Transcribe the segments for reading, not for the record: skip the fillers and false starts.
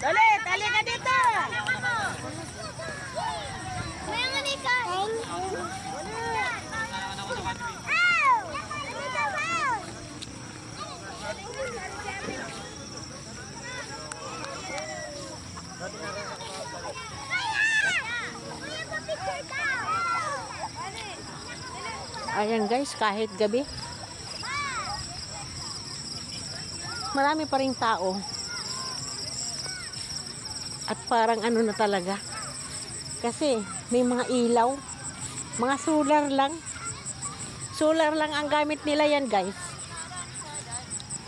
Dali, tali ka dito. Ayan guys, kahit gabi, marami pa ring tao. At parang ano na talaga. Kasi may mga ilaw, mga solar lang. Solar lang ang gamit nila yan guys.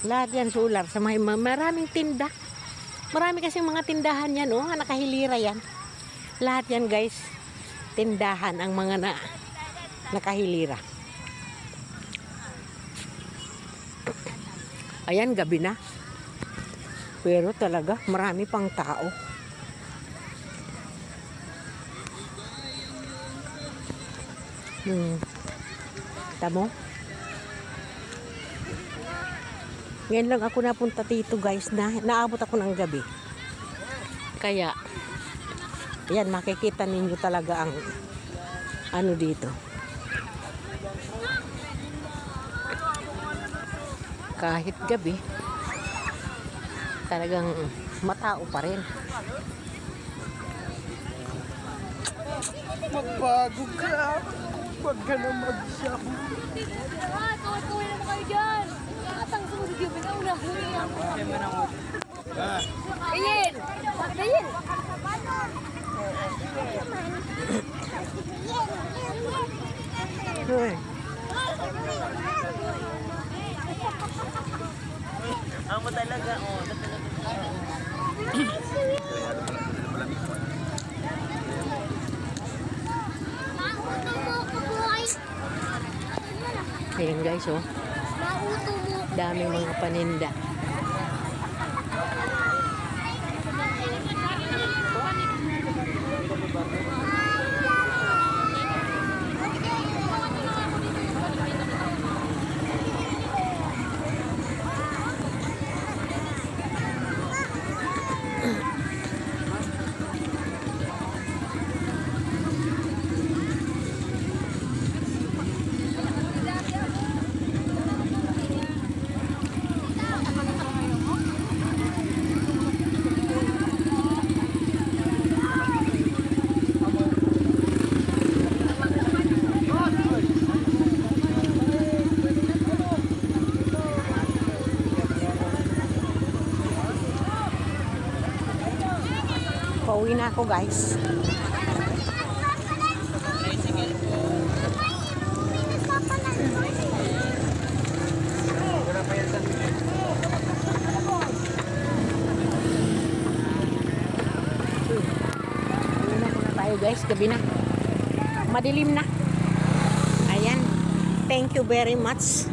Lahat yan solar. Sa maraming tinda. Marami kasi mga tindahan yan, oh, nakahilira yan. Lahat yan guys, tindahan ang mga nakahilira. Ayan, gabi na. Pero talaga, marami pang tao. Tamo? Ngayon lang ako napunta dito guys, naabot ako ng gabi. Kaya, ayan, makikita ninyo talaga ang ano dito. Kahit gabi, talagang matao pa rin. Magbago ka. Huwag ka na mag-shop. Kawin naman kayo dyan. Nakatang sumunod yung pinaunahin. Ayin! Ayin! Hoy. Amo talaga, oh. Ayan guys, oh. Daming mga paninda. Pauwi na ako guys. Pauwi na muna tayo guys. Gabi na. Madilim na. Ayan. Thank you very much.